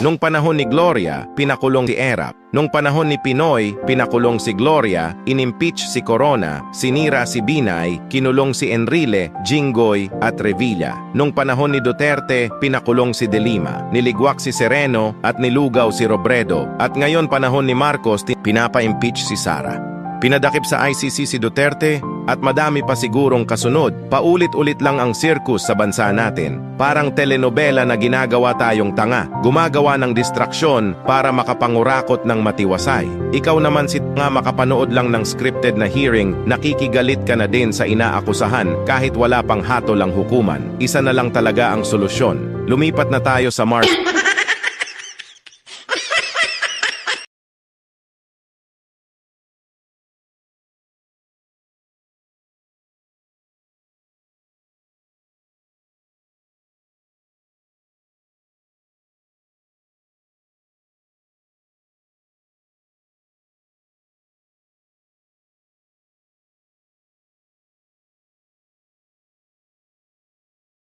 Nung panahon ni Gloria, pinakulong si Erap. Nung panahon ni Pinoy, pinakulong si Gloria, inimpeach si Corona, sinira si Binay, kinulong si Enrile, Jinggoy at Revilla. Nung panahon ni Duterte, pinakulong si De Lima, niligwak si Sereno at nilugaw si Robredo. At ngayon panahon ni Marcos, pinapa-impeach si Sara. Pinadakip sa ICC si Duterte at madami pa sigurong kasunod. Paulit-ulit lang ang circus sa bansa natin. Parang telenovela na ginagawa tayong tanga. Gumagawa ng distraksyon para makapangurakot ng matiwasay. Ikaw naman si nga makapanood lang ng scripted na hearing, nakikigalit ka na din sa inaakusahan kahit wala pang hatol ang hukuman. Isa na lang talaga ang solusyon. Lumipat na tayo sa Mars.